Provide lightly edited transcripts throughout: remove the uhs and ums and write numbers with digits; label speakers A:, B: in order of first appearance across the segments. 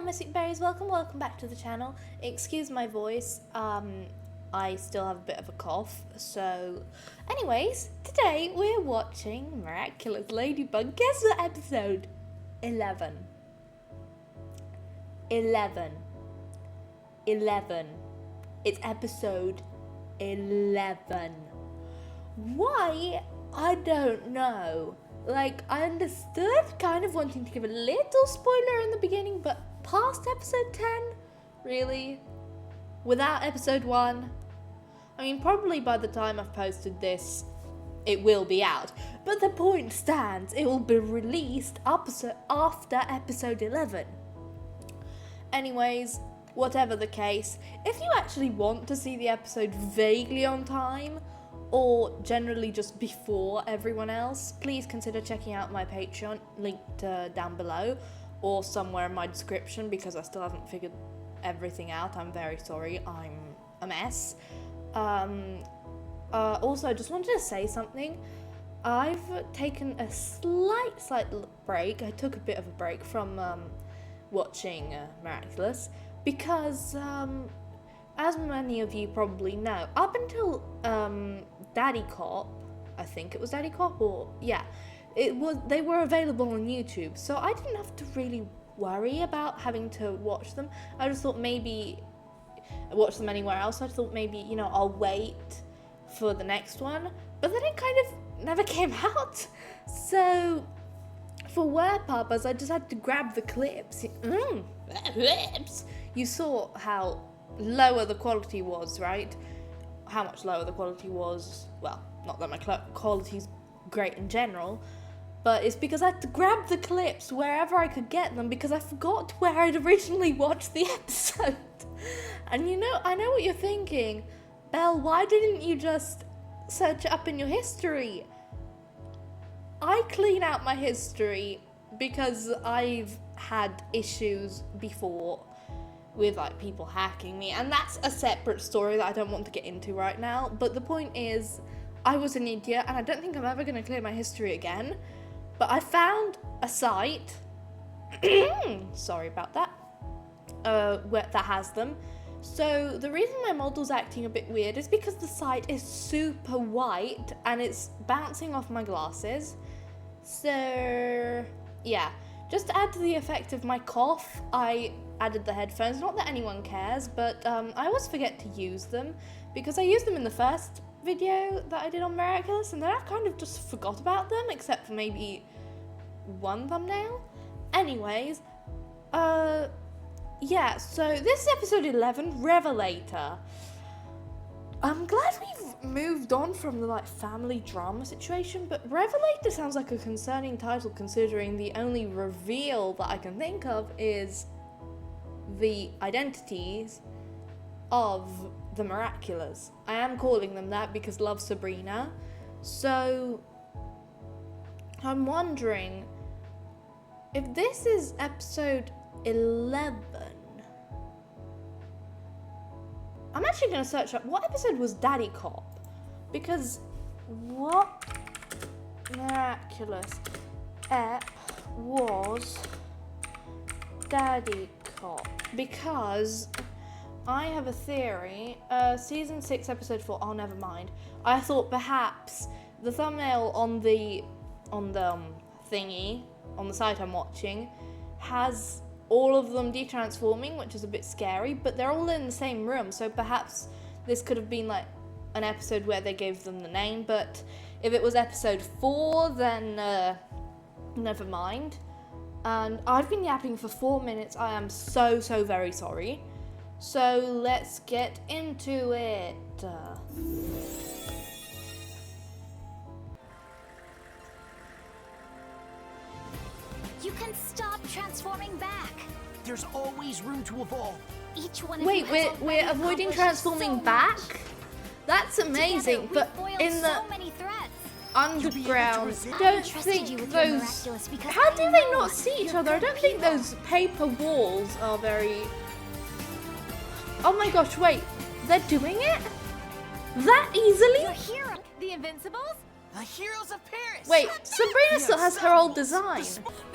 A: Mystic Berries, welcome back to the channel. Excuse my voice, I still have a bit of a cough, so anyways, today we're watching Miraculous Ladybug. Guess what episode? 11. It's episode 11. Why? I don't know. Like, I understood kind of wanting to give a little spoiler in the beginning, but past episode 10? Really? Without episode 1? I mean, probably by the time I've posted this, it will be out. But the point stands, it will be released after episode 11. Anyways, whatever the case, if you actually want to see the episode vaguely on time, or generally just before everyone else, please consider checking out my Patreon, linked down below, or somewhere in my description, because I still haven't figured everything out. I'm very sorry, I'm a mess. Also, I just wanted to say something. I've taken a slight break. I took a bit of a break from watching Miraculous, because as many of you probably know, up until Daddy Cop, I think it was Daddy Cop, or yeah, they were available on YouTube, so I didn't have to really worry about having to watch them. I just thought maybe watch them anywhere else. I thought maybe, you know, I'll wait for the next one, but then it kind of never came out. So for work purpose, I just had to grab the clips. You saw how lower the quality was, right? How much lower the quality was. Well, not that my quality's great in general, but it's because I had to grab the clips wherever I could get them, because I forgot where I'd originally watched the episode. And you know, I know what you're thinking, Belle, why didn't you just search it up in your history? I clean out my history because I've had issues before with like people hacking me, and that's a separate story that I don't want to get into right now. But the point is, I was an idiot, and I don't think I'm ever going to clear my history again. But I found a site, sorry about that, that has them. So the reason my model's acting a bit weird is because the site is super white and it's bouncing off my glasses. So yeah, just to add to the effect of my cough, I added the headphones. Not that anyone cares, but I always forget to use them, because I used them in the first video that I did on Miraculous, and then I kind of just forgot about them, except for maybe one thumbnail. Anyways, yeah, so this is episode 11, Revelator. I'm glad we've moved on from the like family drama situation, but Revelator sounds like a concerning title, considering the only reveal that I can think of is the identities of the Miraculous. I am calling them that because love Sabrina. So I'm wondering if this is episode 11. I'm actually going to search up what episode was Daddy Cop, because what Miraculous ep was Daddy Cop, because I have a theory. Season 6 episode 4, oh never mind. I thought perhaps the thumbnail on the thingy on the site I'm watching has all of them detransforming, which is a bit scary, but they're all in the same room, so perhaps this could have been like an episode where they gave them the name. But if it was episode 4, then never mind. And I've been yapping for 4 minutes. I am so very sorry. So let's get into it.
B: You can stop transforming back.
C: There's always room to evolve.
B: Each one of
A: Wait,
B: you
A: we're avoiding transforming back? That's amazing, but in the underground, I don't think those... How do they not see each other? I don't think those paper walls are very... Oh my gosh, wait, they're doing it? That easily?
B: Your hero, the Invincibles?
C: The heroes of Paris!
A: Wait, Sabrina still has her old design.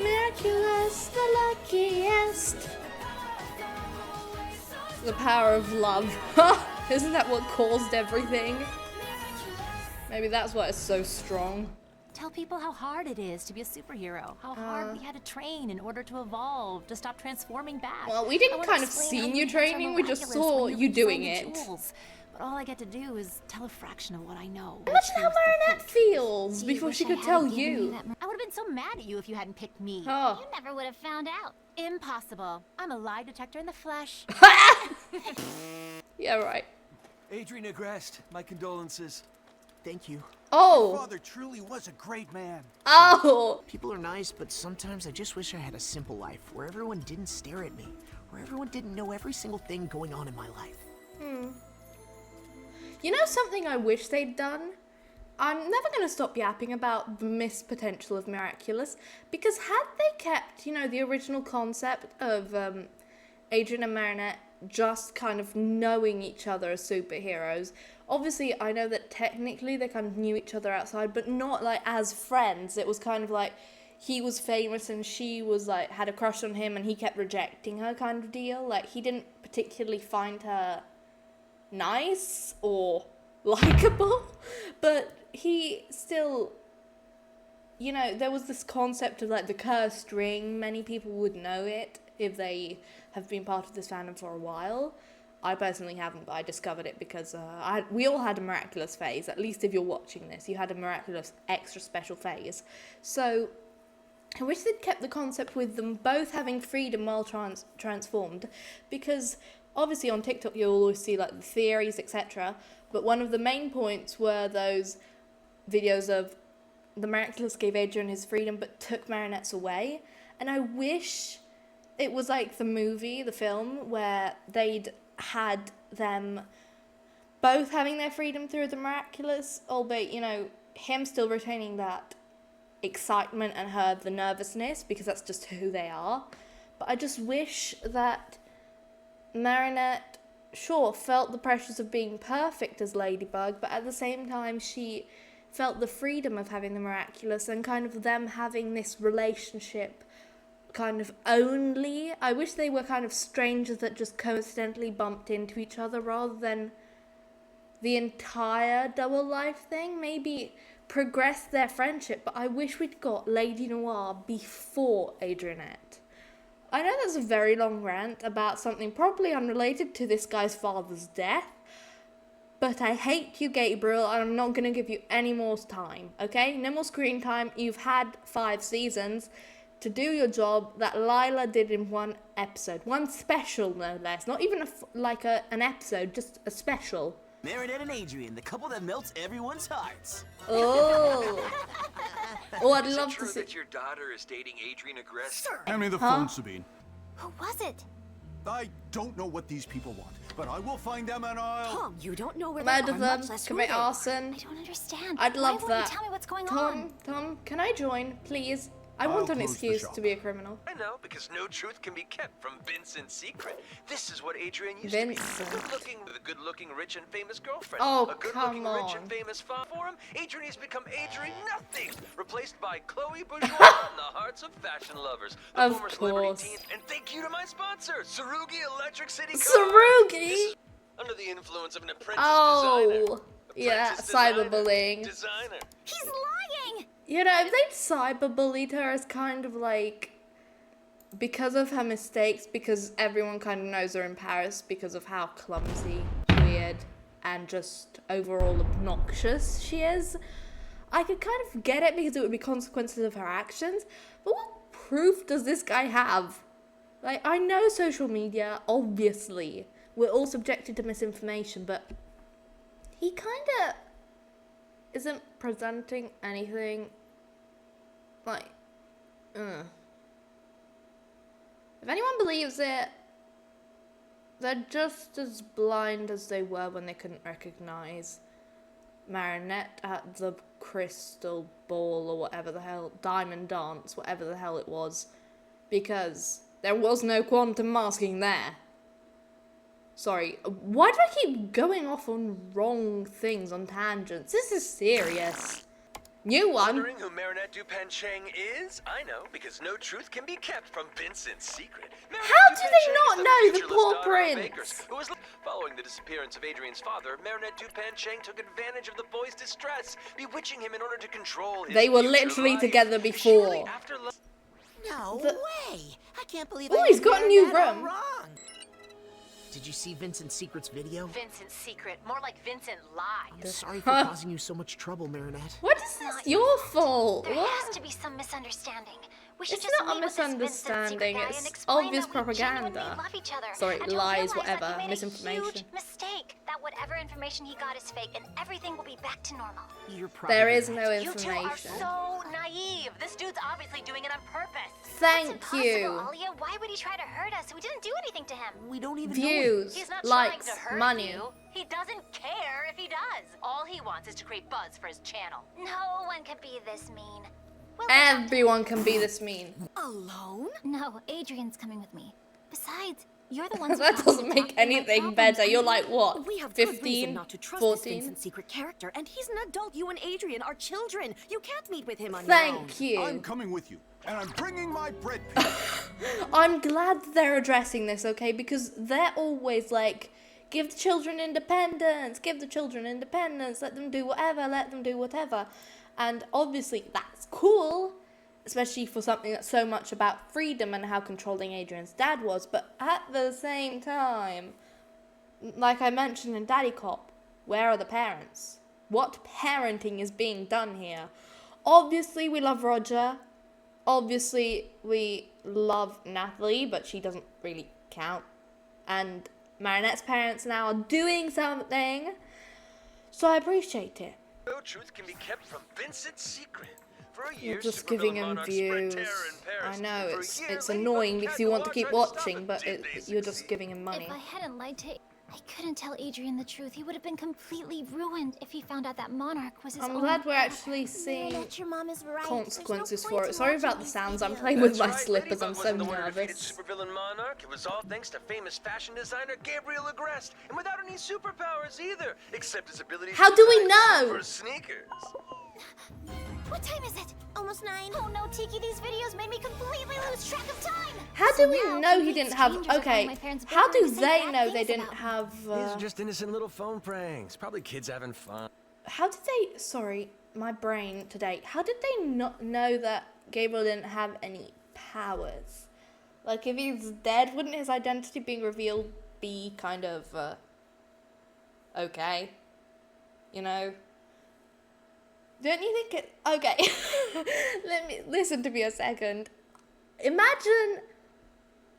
A: Miraculous, the luckiest. The power of love. Isn't that what caused everything? Maybe that's why it's so strong.
B: Tell people how hard it is to be a superhero. How hard we had to train in order to evolve, to stop transforming back.
A: Well, we
B: I
A: didn't
B: wanna
A: kind of
B: explain
A: see
B: how
A: you
B: mutants are
A: training, we just
B: miraculous
A: saw
B: when
A: you doing
B: refind the
A: it.
B: jewels. But all I get to do is tell a fraction of what I know.
A: Imagine how
B: which leaves the
A: Marinette
B: proof.
A: feels
B: Do you
A: before
B: wish
A: she
B: I
A: could
B: had
A: tell
B: given
A: you.
B: I would have been so mad at you if you hadn't picked me.
A: Oh.
B: You never would have found out. Impossible. I'm a lie detector in the flesh.
A: Yeah, right.
C: Adrian Agreste, my condolences.
D: Thank you.
A: Oh.
C: Father truly was a great man.
A: Oh.
D: People are nice, but sometimes I just wish I had a simple life where everyone didn't stare at me, where everyone didn't know every single thing going on in my life.
A: You know something I wish they'd done? I'm never going to stop yapping about the missed potential of Miraculous, because had they kept, you know, the original concept of Adrian and Marinette just kind of knowing each other as superheroes, obviously I know that technically they kind of knew each other outside, but not like as friends. It was kind of like he was famous and she was like had a crush on him and he kept rejecting her kind of deal. Like he didn't particularly find her nice or likable, but he still, you know, there was this concept of like the cursed ring. Many people would know it if they have been part of this fandom for a while. I personally haven't, but I discovered it because we all had a Miraculous phase. At least if you're watching this, you had a Miraculous extra special phase. So I wish they'd kept the concept with them both having freedom while transformed, because obviously on TikTok you'll always see like the theories, etc. But one of the main points were those videos of the Miraculous gave Adrian his freedom but took Marinette's away. And I wish it was like the movie, the film, where they'd had them both having their freedom through the Miraculous, albeit, you know, him still retaining that excitement and her the nervousness, because that's just who they are. But I just wish that Marinette, sure, felt the pressures of being perfect as Ladybug, but at the same time she felt the freedom of having the Miraculous and kind of them having this relationship kind of only. I wish they were kind of strangers that just coincidentally bumped into each other rather than the entire double life thing. Maybe progress their friendship, but I wish we'd got Lady Noir before Adrianette. I know that's a very long rant about something probably unrelated to this guy's father's death, but I hate you, Gabriel, and I'm not going to give you any more time, okay? No more screen time. You've had 5 seasons to do your job that Lila did in one episode. One special, no less. Not even an episode, just a special.
E: Marinette and Adrian, the couple that melts everyone's hearts.
A: Oh. Oh, I'd love to
F: Is it
A: see.
F: true that your daughter is dating Adrian Agreste?
C: Sir,
G: Hand me the
A: Huh?
G: phone, Sabine.
B: Who was it?
G: I don't know what these people want, but I will find them and I'll...
H: Tom, you don't know where
A: Murder
H: they are,
A: them,
H: much less who
A: commit
H: they are.
A: arson.
B: I don't understand.
A: I'd love
B: Why won't
A: that.
B: you tell me what's going on?
A: Tom, can I join, please? I
G: I'll
A: want an
G: close the
A: excuse
G: shop.
A: to be a criminal.
F: I know, because no truth can be kept from Vincent's secret. This is what Adrian used
A: Vincent.
F: to be. The good-looking, rich and famous girlfriend.
A: Oh,
F: a good-looking,
A: come
F: rich
A: on.
F: and famous father for him. Adrian has become Adrian Nothing, replaced by Chloe Bourgeois in the hearts of fashion lovers. The
A: Of
F: former celebrity
A: course.
F: teen. And thank you to my sponsor, Sarugi Electric City Cars.
A: Sarugi?
F: This is under the influence of an apprentice designer.
A: Oh, yeah,
F: Apprentice designer.
A: cyberbullying.
F: Designer.
B: He's lying!
A: You know, if they'd cyberbullied her as kind of like, because of her mistakes, because everyone kind of knows her in Paris because of how clumsy, weird, and just overall obnoxious she is, I could kind of get it because it would be consequences of her actions. But what proof does this guy have? Like, I know social media, obviously, we're all subjected to misinformation, but he kind of isn't presenting anything like, If anyone believes it, they're just as blind as they were when they couldn't recognize Marinette at the crystal ball or whatever the hell, diamond dance, whatever the hell it was, because there was no quantum masking there. Sorry, why do I keep going off on wrong things, on tangents? This is serious. New one.
F: Wondering who Marinette Dupain-Cheng is? I know, because no truth can be kept from Vincent's secret.
A: How do they not know no, the
F: futureless
A: poor
F: daughter of
A: prince.
F: bakers, who was following the disappearance of Adrian's father. Marinette Dupin Cheng took advantage of the boy's distress, bewitching him in order to control his
A: They were
F: future
A: literally
F: life.
A: together
F: Surely
A: before.
F: after
D: No
A: The-
D: way! I can't believe
A: Oh,
D: I
A: he's
D: had
A: got a new
D: Marinette all
A: room.
D: wrong. Did you see Vincent's Secret's video?
B: Vincent's secret, more like Vincent lies.
D: Sorry for causing you so much trouble, Marinette.
A: What is this your fault?
H: There has
A: What?
H: to be some misunderstanding. We should
A: It's
H: just
A: not a
H: meet with this Vincent
A: misunderstanding,
H: secret guy
A: it's
H: and explain
A: obvious
H: that we genuinely
A: propaganda.
H: love each other.
A: Sorry,
H: and to
A: lies,
H: realize that
A: whatever,
H: he made
A: misinformation.
H: A huge mistake. That whatever information he got is fake, and everything will be back to normal.
D: You're probably
A: There is
D: right.
A: no
B: You two are
A: information.
B: so naive. This dude's obviously doing it on purpose.
A: Thank
H: It's impossible,
A: you.
H: Alia. Why would he try to hurt us? We didn't do anything to him.
D: We don't even know.
A: Views,
B: He's not
A: likes,
B: trying to hurt
A: money.
B: you. He doesn't care if he does. All he wants is to create buzz for his channel.
H: No one can be this mean. We'll look out.
A: Everyone can be this mean.
D: Alone?
H: No, Adrian's coming with me. Besides, you're the one.
A: That doesn't make anything better. You're like, what,
I: We have good reason
A: 15,
I: not to trust this
A: 14?
I: Vincent secret character, and he's an adult. You and Adrian are children. You can't meet with him on your own.
A: Thank you.
G: I'm coming with you, and I'm bringing my bread piece.
A: I'm glad they're addressing this, okay? Because they're always like, give the children independence, give the children independence, let them do whatever, let them do whatever. And obviously that's cool, especially for something that's so much about freedom and how controlling Adrian's dad was. But at the same time, like I mentioned in Daddy Cop, where are the parents? What parenting is being done here? Obviously we love Roger. Obviously we love Natalie, but she doesn't really count. And Marinette's parents now are doing something, so I appreciate it.
F: no truth can be kept from Vincent's secret. For a
A: You're
F: year,
A: just
F: supervillain
A: giving him
F: monarchs spread
A: views.
F: terror in Paris.
A: I know,
F: For a
A: it's
F: year,
A: it's
F: Ladybug
A: annoying
F: and
A: because you want to
F: Cat
A: keep
F: Noir tried to
A: watching,
F: stop
A: but
F: it. Did they
A: you're just
F: succeed?
A: giving him money.
H: If I hadn't lied to, I couldn't tell Adrian the truth. He would have been completely ruined if he found out that Monarch was his
A: I'm
H: own
A: glad we're
H: father.
A: actually seeing
I: Marinette, your mom is right.
A: consequences
I: There's no
A: for
I: point
A: it.
I: in
A: Sorry
I: watching
A: about the
I: these
A: sounds. I'm
I: videos.
A: playing with
F: That's
A: my
F: right,
A: slippers. I'm
F: Ladybug
A: so
F: wasn't the one who defeated
A: nervous.
F: supervillain Monarch. It was all thanks to famous fashion designer Gabriel Agreste, and without any superpowers either, except his ability
A: How
F: to
A: do we
F: design
A: know?
F: super sneakers.
H: What time is it?
I: Almost 9.
H: Oh no, Tiki, these videos made me completely lose track of time.
A: How
H: So
A: do we
H: now
A: know he
H: complete
A: didn't have?
H: strangers are calling
A: Okay,
H: my parents'
A: how
H: bakery
A: do
H: to say
A: they
H: bad
A: know they
H: things
A: didn't
H: about me.
A: have?
F: These are just innocent little phone pranks. Probably kids having fun.
A: How did they? Sorry, my brain today. How did they not know that Gabriel didn't have any powers? Like, if he's dead, wouldn't his identity being revealed be kind of okay? You know. Don't you think it? Okay, let me listen to me a second. Imagine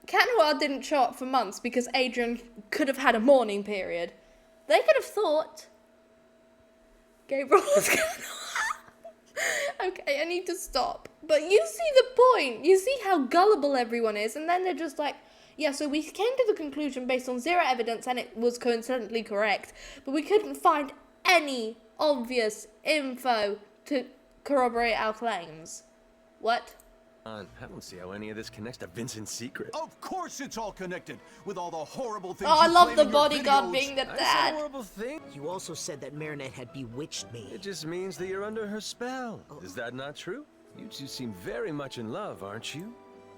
A: Cat Noir didn't show up for months because Adrian could have had a mourning period. They could have thought Gabriel was Cat Noir. Okay, I need to stop. But you see the point. You see how gullible everyone is, and then they're just like, yeah, so we came to the conclusion based on zero evidence, and it was coincidentally correct, but we couldn't find any obvious info to corroborate our claims. What?
F: I don't see how any of this connects to Vincent's secret.
G: Of course it's all connected with all the horrible things
A: Oh, I
G: you
A: love
G: claim
A: the
G: in your
A: bodyguard
G: videos.
A: being the
F: I said
A: dad.
F: horrible thing.
D: You also said that Marinette had bewitched me.
F: It just means that you're under her spell. Is that not true? You two seem very much in love, aren't you?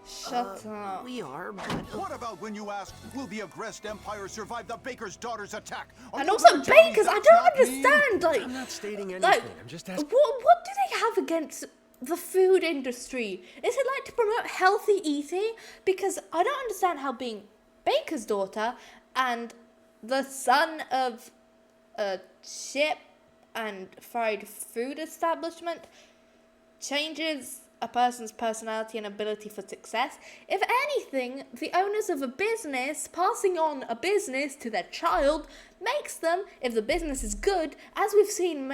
A: Shut up.
D: We are, but
G: What about when you asked, will the Agreste Empire survive the Baker's daughter's attack? Are
A: And
G: you
A: also
G: gonna tell me
A: bakers, I
G: that's
A: don't
G: not me?
A: understand, like,
F: I'm not stating anything.
A: like,
F: I'm just asking.
A: what do they have against the food industry? Is it like to promote healthy eating? Because I don't understand how being baker's daughter and the son of a chip and fried food establishment changes a person's personality and ability for success. If anything, the owners of a business passing on a business to their child makes them, if the business is good, as we've seen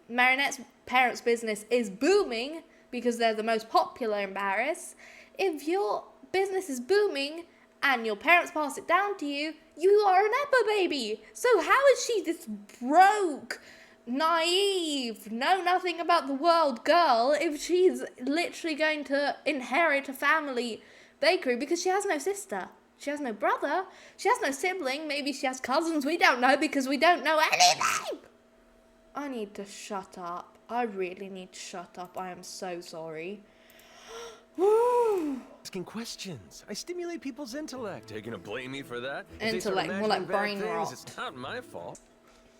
A: Marinette's parents' business is booming because they're the most popular in Paris. If your business is booming and your parents pass it down to you, you are an Epa baby. So how is she this broke, naive, know nothing about the world girl if she's literally going to inherit a family bakery because she has no sister, she has no brother, she has no sibling, maybe she has cousins, we don't know because we don't know anything. I need to shut up. I really need to shut up. I am so sorry. Woo.
F: Asking questions. I stimulate people's intellect. Are you gonna blame me for that? If they
A: Intellect,
F: start
A: more like
F: imagining bad
A: brain
F: things,
A: rot.
F: It's not my fault.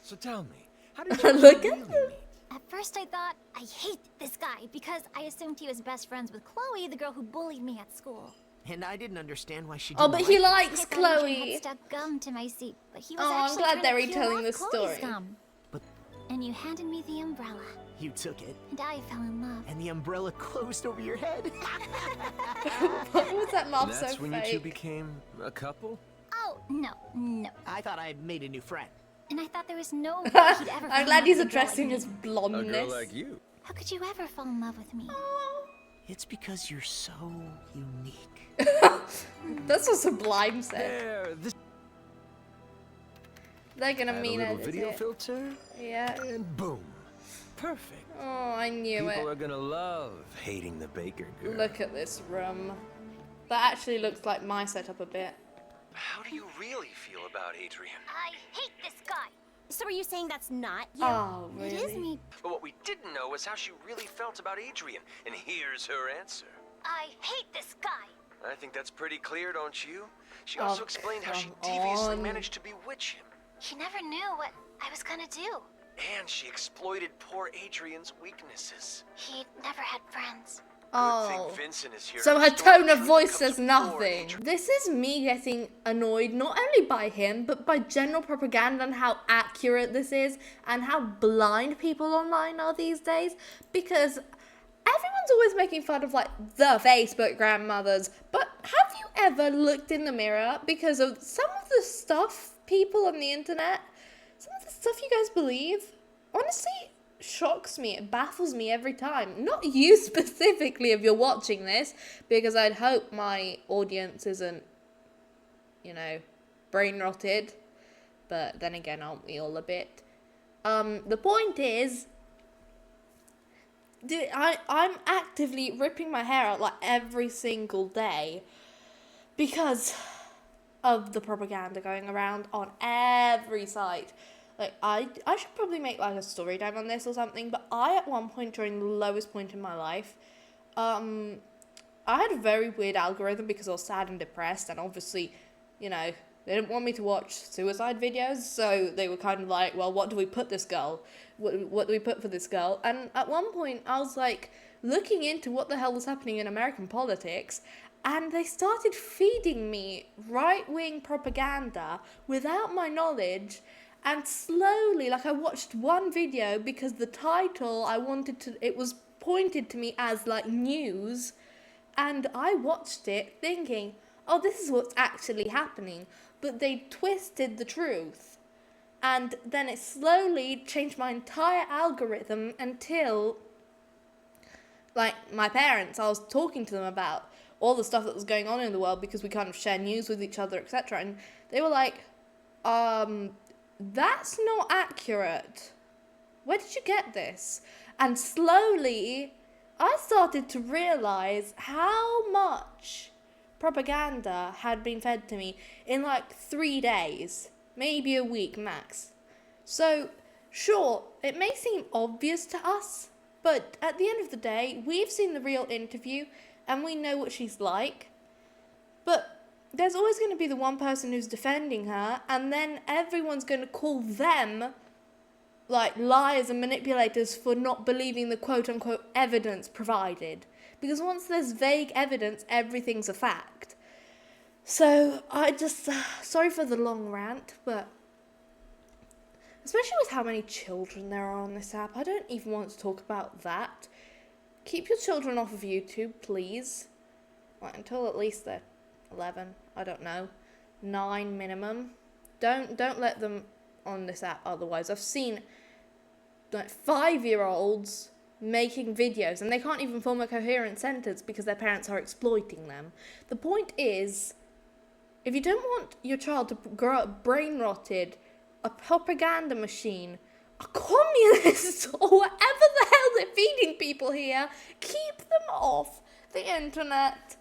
F: So tell me, how did you
A: Look
F: really
A: at
F: meet?
H: At first I thought, I hate this guy because I assumed he was best friends with Chloe, the girl who bullied me at school.
D: And I didn't understand why she
A: Oh,
D: didn't
A: but he
D: like
A: likes
H: I thought Adrian
A: Chloe.
H: had stuck gum to my seat, but he was
A: Oh, I'm
H: actually
A: glad
H: trying
A: they're
H: to peel
A: retelling
H: off
A: the
H: Chloe's
A: story.
H: gum.
D: But
H: And you handed me the umbrella,
D: you took it,
H: and I fell in love.
D: and the umbrella closed over your head.
A: What was that laugh so
F: That's when you two
A: fake?
F: became a couple?
H: Oh, no.
D: I thought I made a new friend.
H: And I thought there was no way he'd ever fall
A: I'm
H: in
A: glad
H: love
A: he's
H: with a girl like
A: addressing
H: me.
A: his
F: A
A: blondness.
F: girl like you.
H: How could you ever fall in love with me?
D: It's because you're so unique.
A: That's what Sublime said.
F: There, this
A: They're gonna
F: add a
A: mean
F: little
A: it.
F: video filter,
A: Yeah.
F: and boom. Perfect.
A: Oh, I knew
F: People
A: it.
F: are gonna love hating the baker girl.
A: Look at this room. That actually looks like my setup a bit.
F: How do you really feel about Adrian?
H: I hate this guy.
I: So are you saying that's not you?
A: Oh,
H: It is
A: really?
H: me.
F: But what we didn't know was how she really felt about Adrian, and here's her answer.
H: I hate this guy.
F: I think that's pretty clear, don't you? She
A: Oh,
F: also explained how she
A: come
F: deviously
A: on.
F: managed to bewitch him.
H: He never knew what I was gonna do.
F: And she exploited poor Adrian's weaknesses.
H: He never had friends.
F: Good
A: Oh.
F: thing Vincent is here.
A: So
F: to
A: her
F: restore
A: tone
F: the
A: of
F: truth
A: voice
F: that
A: says
F: comes before
A: nothing.
F: Adrian.
A: This is me getting annoyed not only by him, but by general propaganda and how accurate this is and how blind people online are these days. Because everyone's always making fun of like the Facebook grandmothers. But have you ever looked in the mirror because of some of the stuff people on the internet, some of the stuff you guys believe? Honestly, shocks me. It baffles me every time. Not you specifically if you're watching this, because I'd hope my audience isn't, you know, brain rotted. But then again, aren't we all a bit? The point is, dude, I'm actively ripping my hair out like every single day because of the propaganda going around on every site. Like, I should probably make, like, a story time on this or something, but I, at one point during the lowest point in my life, I had a very weird algorithm because I was sad and depressed, and obviously, you know, they didn't want me to watch suicide videos, so they were kind of like, well, what do we put this girl? What do we put for this girl? And at one point, I was, like, looking into what the hell was happening in American politics, and they started feeding me right-wing propaganda without my knowledge. And slowly, like, I watched one video because the title it was pointed to me as like news, and I watched it thinking, oh, this is what's actually happening, but they twisted the truth, and then it slowly changed my entire algorithm until, like, my parents, I was talking to them about all the stuff that was going on in the world because we kind of share news with each other, etc., and they were like, that's not accurate. Where did you get this? And slowly, I started to realize how much propaganda had been fed to me in like 3 days, maybe a week max. So, sure, it may seem obvious to us, but at the end of the day, we've seen the real interview and we know what she's like. But there's always going to be the one person who's defending her, and then everyone's going to call them, like, liars and manipulators for not believing the quote-unquote evidence provided. Because once there's vague evidence, everything's a fact. So, I just, sorry for the long rant, but especially with how many children there are on this app, I don't even want to talk about that. Keep your children off of YouTube, please. Like, until at least they're 11, I don't know, 9 minimum. Don't let them on this app otherwise. I've seen like 5-year-olds making videos and they can't even form a coherent sentence because their parents are exploiting them. The point is, if you don't want your child to grow up brain rotted, a propaganda machine, a communist, or whatever the hell they're feeding people here, keep them off the internet.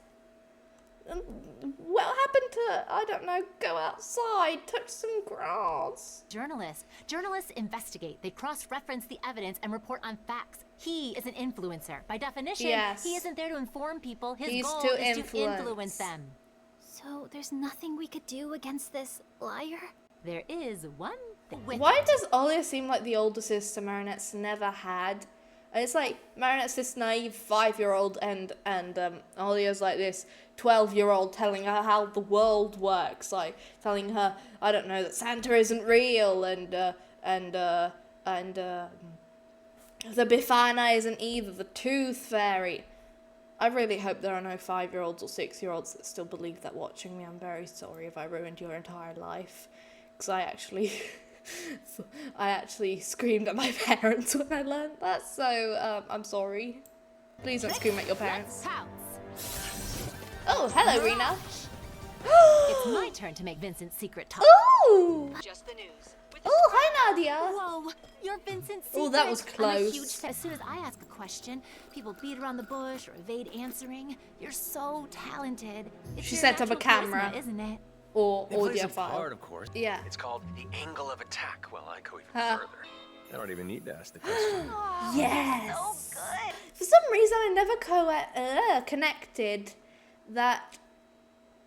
A: what happened to, I don't know, go outside, touch some grass?
B: Journalists investigate. They cross-reference the evidence and report on facts. He is an influencer. By definition,
A: Yes.
B: he isn't there to inform people. His
A: He's
B: goal
A: to
B: is to
A: influence.
B: influence them.
H: So there's nothing we could do against this liar?
B: There is one thing.
A: Why does Olia seem like the older sister Marinette's never had? And it's like Marinette's this naive 5-year-old and Olia's like this 12-year-old telling her how the world works, like telling her, I don't know, that Santa isn't real and the Befana isn't either, the Tooth Fairy. I really hope there are no 5-year-olds or 6-year-olds that still believe that watching me. I'm very sorry if I ruined your entire life. Because I actually screamed at my parents when I learned that, so I'm sorry. Please don't scream at your parents. Oh, hello, Rena.
B: It's my turn to make Vincent's secret talk.
A: Ooh!
I: Just the news.
A: Oh, hi, Nadia.
B: Whoa, you're Vincent's secret.
A: Oh, that was
B: I'm a
A: close.
B: huge as soon as I ask a question, people beat around the bush or evade answering. You're so talented. It's
A: She
B: your
A: set up a
B: natural
A: camera.
B: charisma, isn't it?
A: Or
F: It plays
A: audio
F: a
A: file.
F: part, of course.
A: Yeah.
F: It's called the angle of attack. Well, I go even
A: Huh.
F: further. I don't even need to ask the question.
A: Yes.
B: So good.
A: For some reason, I never connected that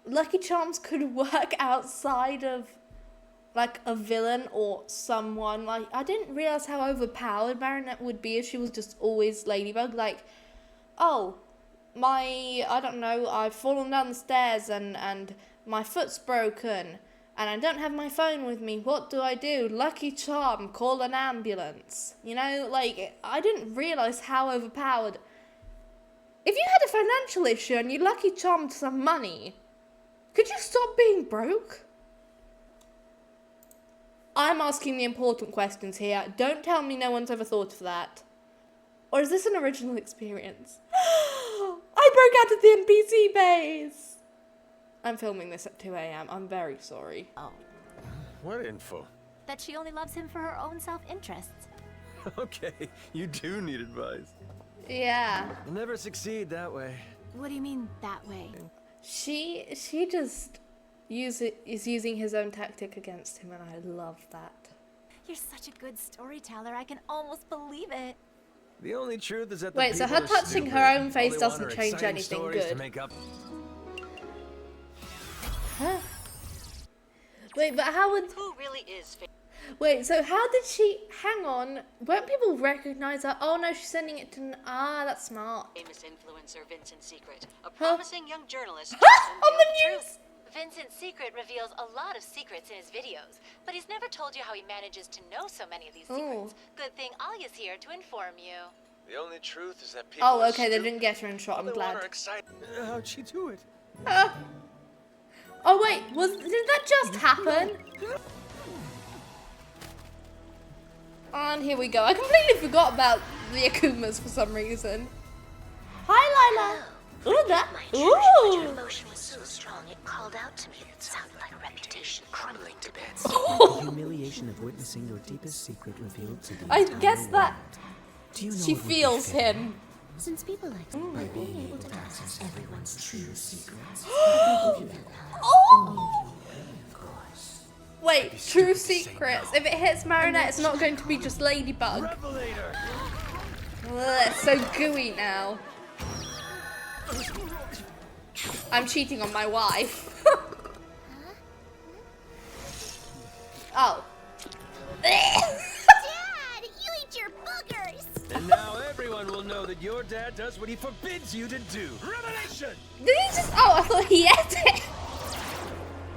A: Lucky Charms could work outside of like a villain or someone. Like, I didn't realize how overpowered Marinette would be if she was just always Ladybug. Like, oh, I don't know, I've fallen down the stairs and my foot's broken and I don't have my phone with me. What do I do? Lucky Charm, call an ambulance. You know, like, I didn't realize how overpowered. If you had a financial issue and you Lucky Charmed some money, could you stop being broke? I'm asking the important questions here. Don't tell me no one's ever thought of that. Or is this an original experience? I broke out of the NPC base! I'm filming this at 2 a.m. I'm very sorry.
B: Oh,
F: What info?
B: that she only loves him for her own self-interests.
F: Okay, you do need advice.
A: Yeah.
F: You'll never succeed that way.
B: What do you mean that way?
A: She just is using his own tactic against him, and I love that.
B: You're such a good storyteller. I can almost believe it.
F: The only truth is that the
A: Wait, so
F: people
A: her
F: are
A: touching
F: stupid.
A: her own
F: All
A: face
F: they
A: doesn't
F: want are
A: change
F: exciting
A: anything
F: stories to
A: good.
F: make up.
A: Huh? Wait, but how would...
I: Who really is
A: Wait, so how did she... Hang on. Won't people recognize her? Oh, no, she's sending it to... Ah, that's smart.
I: famous influencer Vincent Secret, a
A: Huh?
I: promising young journalist?
A: On the news!
B: Vincent Secret reveals a lot of secrets in his videos, but he's never told you how he manages to know so many of these secrets. Good thing Alia's here to inform you.
F: The only truth is that people
A: Oh,
F: are
A: okay, they
F: stupid.
A: didn't get her in shot.
F: All
A: I'm
F: they want
A: glad.
F: are exciting. How'd she do it?
A: Oh, wait, did that just happen? And here we go. I completely forgot about the Akumas for some reason. Hi, Lila. Ooh, that. Ooh.
J: Emotion was so strong it called out to me. It sounded like a reputation crumbling to bits.
D: The humiliation of witnessing your deepest secret revealed to the
A: I
D: entire
A: guess that
D: world. Do you know
A: she
D: what would be
A: feels
D: fair?
A: him.
J: Since people like by being able to access everyone's true secrets.
A: Oh! Wait, true secrets. If it hits Marinette, it's not going to be just Ladybug.
F: Revelator!
A: Ugh, it's so gooey now. I'm cheating on my wife. Oh.
H: Dad, you eat your boogers!
F: And now everyone will know that your dad does what he forbids you to do. Revelation!
A: Did he just... Oh, I thought he ate it.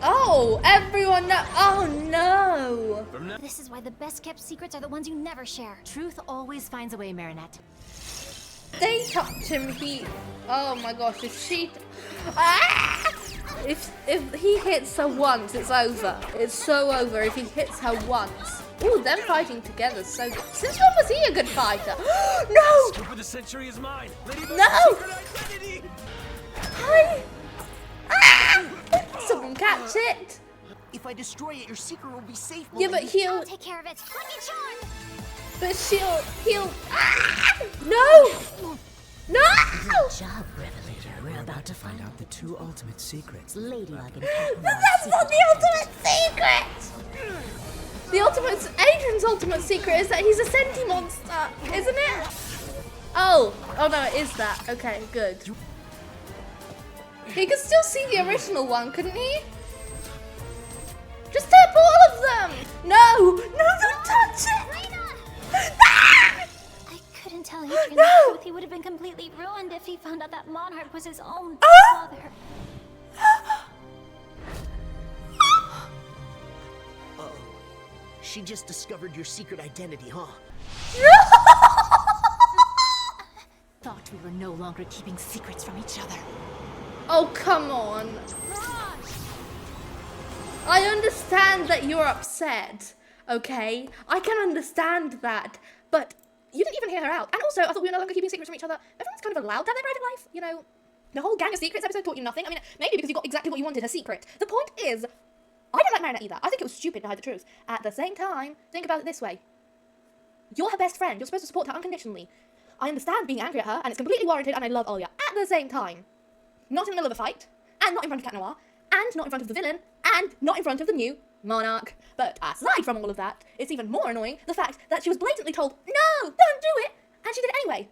A: Oh, everyone know... Oh, no.
F: From now
H: This is why the best kept secrets are the ones you never share.
B: Truth always finds a way, Marinette.
A: They touch him, he... Oh my gosh, if she... Ah! If he hits her once, it's over. It's so over if he hits her once. Ooh, them fighting together, so good. Since when was he a good fighter? No!
F: Scoop of the century is mine. Ladybug's
A: No!
F: secret identity!
A: Hi! Ah! Someone catch it!
D: If I destroy it, your secret will be safe.
A: Yeah, but
D: Molly.
H: I'll
A: he'll...
H: take care of it. Lucky Charm!
A: But he'll... Ah! No! No!
J: Good job, Revelator. We're
D: about to find out the two ultimate secrets.
J: Ladylike and
A: That's not the ultimate secret! Adrian's ultimate secret is that he's a senti monster, isn't it? Oh no, it is that. Okay, good. He could still see the original one, couldn't he? Just tap all of them! No, don't touch it! Ah!
H: I couldn't tell Adrian the truth. He would have been completely ruined if he found out that Monarch was his own father.
D: Uh-oh. She just discovered your secret identity, huh?
B: Thought we were no longer keeping secrets from each other.
A: Oh, come on. I understand that you're upset, okay? I can understand that, but you didn't even hear her out. And also, I thought we were no longer keeping secrets from each other. Everyone's kind of allowed to have their private life, you know? The whole Gang of Secrets episode taught you nothing. I mean, maybe because you got exactly what you wanted, a secret. The point is, I don't like Marinette either. I think it was stupid to hide the truth. At the same time, think about it this way. You're her best friend. You're supposed to support her unconditionally. I understand being angry at her, and it's completely warranted, and I love Alia. At the same time, not in the middle of a fight, and not in front of Cat Noir, and not in front of the villain, and not in front of the new Monarch. But aside from all of that, it's even more annoying the fact that she was blatantly told, no, don't do it, and she did it anyway.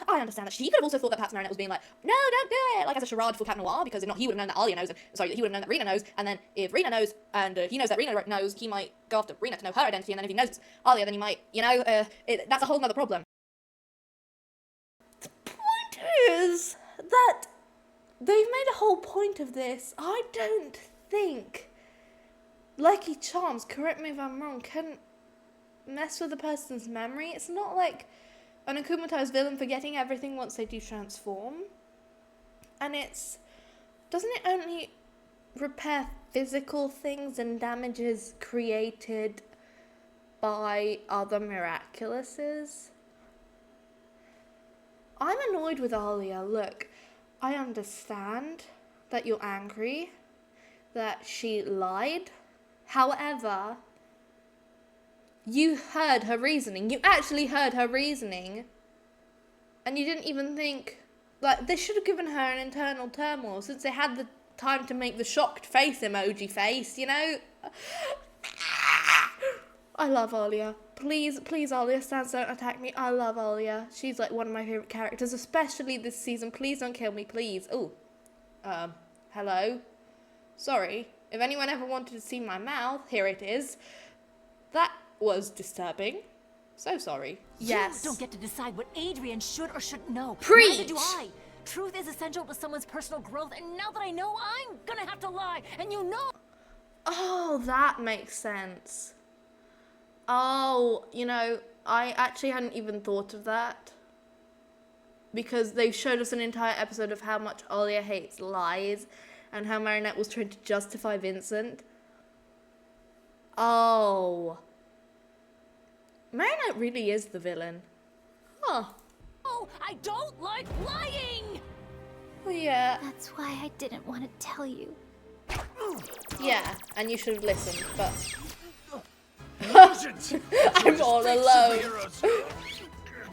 A: I understand that she could have also thought that perhaps Marinette was being like, no, don't do it, like as a charade for Cat Noir, because if not, he would have known that Alia knows, he would have known that Rena knows, and then if Rena knows, and he knows that Rena knows, he might go after Rena to know her identity, and then if he knows it's Alia, then he might, that's a whole nother problem. The point is that they've made a whole point of this. I don't think Lucky Charms, correct me if I'm wrong, can mess with a person's memory. It's not like an akumatized villain forgetting everything once they do transform. And doesn't it only repair physical things and damages created by other Miraculouses? I'm annoyed with Alia. Look, I understand that you're angry, that she lied. However, you heard her reasoning. You actually heard her reasoning. And you didn't even think, like, they should have given her an internal turmoil since they had the time to make the shocked face emoji face, you know? I love Alia. Please, Alia, Sans, don't attack me. I love Alia. She's like one of my favourite characters, especially this season. Please don't kill me, please. Ooh. Hello? Sorry. If anyone ever wanted to see my mouth, here it is. That was disturbing. So sorry. Yes.
B: You don't get to decide what Adrian should or shouldn't know.
A: Preach!
B: Neither do I. Truth is essential to someone's personal growth, and now that I know, I'm gonna have to lie, and you know.
A: Oh, that makes sense. Oh, I actually hadn't even thought of that. Because they showed us an entire episode of how much Alia hates lies and how Marinette was trying to justify Vincent. Oh. Marinette really is the villain. Huh.
B: Oh, I don't like lying!
A: Yeah.
H: That's why I didn't want to tell you.
A: Yeah, and you should have listened, but... I'm all alone.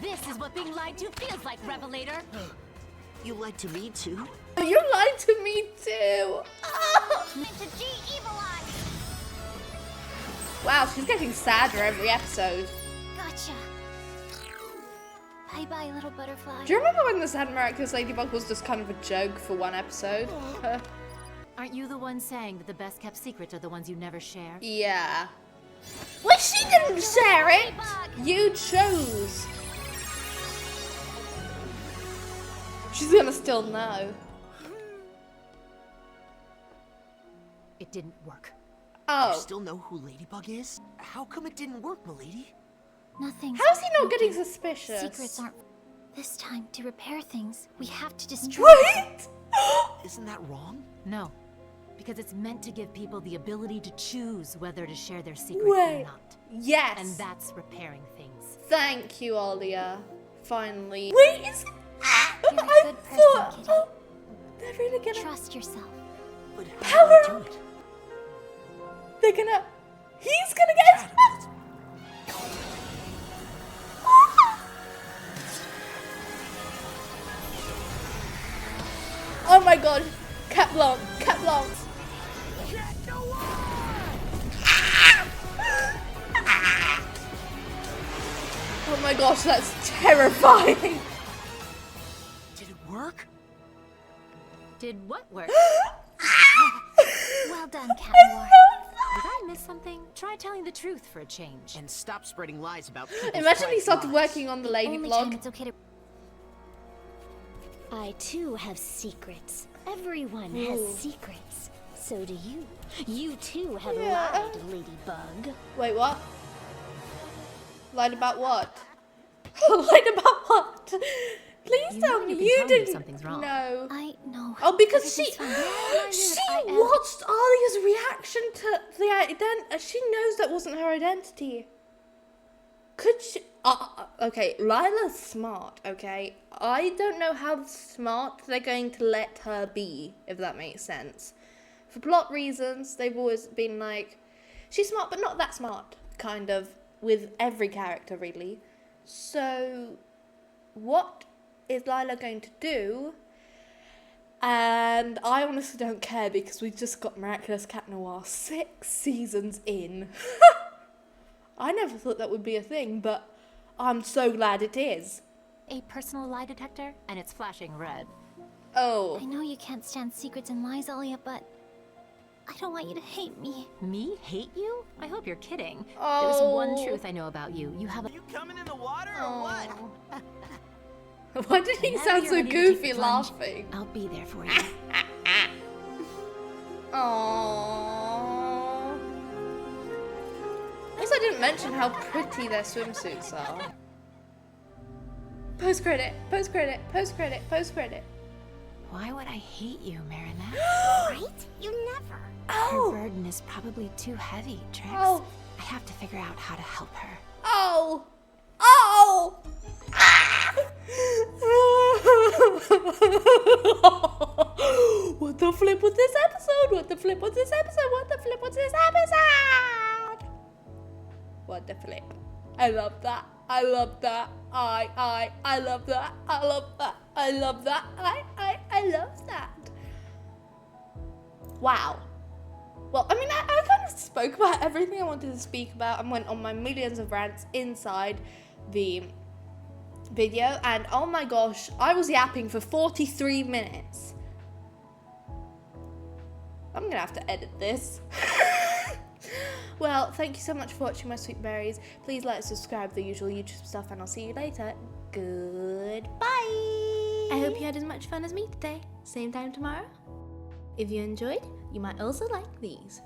B: This is what being lied to feels like, Revelator.
D: You lied to me too?
A: You lied to me too.
H: Mr. G, evil eye.
A: Wow, she's getting sadder every episode.
H: Gotcha. Bye-bye, little butterfly.
A: Do you remember when the Sad Miraculous Ladybug was just kind of a joke for one episode?
B: Aren't you the one saying that the best kept secrets are the ones you never share?
A: Yeah. Well, she didn't share it. You chose. She's gonna still know.
B: It didn't work.
A: Oh.
D: You still know who Ladybug is? How come it didn't work, milady?
H: Nothing.
A: How's he not getting suspicious?
H: Secrets aren't. This time, to repair things, we have to destroy.
A: Wait!
D: Isn't that wrong?
B: No, because it's meant to give people the ability to choose whether to share their secret
A: Wait.
B: or not.
A: Yes.
B: And that's repairing things.
A: Thank you, Alia. Finally. Wait, is
H: You're a good person, Kitty.
A: They're really gonna
H: Trust yourself.
D: But how
A: Power
D: do I do it?
A: They're gonna. He's gonna get. Oh my god. Cat Blanc. Cat Blanc. Oh my gosh, that's terrifying.
D: Did it work?
B: Did what work?
H: Well done, Cat Noir.
B: Did I miss something? Try telling the truth for a change.
D: And stop spreading lies about people's
A: Imagine he
D: private
A: started
D: lives.
A: working on the lady
H: Only
A: blog.
H: time it's okay to... I too have secrets. Everyone has secrets. So do you. You too have lied, Ladybug.
A: Wait, what? Lied about what? Lied about what? Please
B: You
A: tell
B: know
A: me
B: you can
A: you
B: tell me if
A: didn't.
B: something's wrong.
A: No.
H: I know.
A: Oh, because she
H: Everything's fine. I am-
A: watched Alia's reaction to the identity. She knows that wasn't her identity. Could she? Okay, Lila's smart. Okay, I don't know how smart they're going to let her be, if that makes sense. For plot reasons, they've always been like, she's smart, but not that smart, kind of, with every character, really. So, what is Lila going to do? And I honestly don't care because we just got Miraculous Cat Noir 6 seasons in. I never thought that would be a thing, but I'm so glad it is.
B: A personal lie detector, and it's flashing red.
A: Oh.
H: I know you can't stand secrets and lies, Alia, but I don't want you to hate me.
B: Me hate you? I hope you're kidding.
A: Oh.
B: There's one truth I know about you. You have a...
E: You coming in the water or what?
A: Why did he
B: Whenever
A: sound
B: you're
A: so
B: ready to take
A: goofy
B: the plunge,
A: laughing?
B: I'll be there for you.
A: Aww. I guess I didn't mention how pretty their swimsuits are. Post credit, post credit, post credit, post credit.
B: Why would I hate you, Marinette?
H: Right? You never.
B: Her burden is probably too heavy, Trix.
A: Oh.
B: I have to figure out how to help her.
A: Oh! Oh! What the flip was this episode? What the flip was this episode? What the flip was this episode? What the flip? I love that. I love that. I love that. I love that. I love that. I love that. Wow. Well, I mean, I kind of spoke about everything I wanted to speak about and went on my millions of rants inside the video. And oh my gosh, I was yapping for 43 minutes. I'm going to have to edit this. Well, thank you so much for watching, my sweet berries. Please like, subscribe, the usual YouTube stuff, and I'll see you later. Goodbye. I hope you had as much fun as me today. Same time tomorrow. If you enjoyed, you might also like these.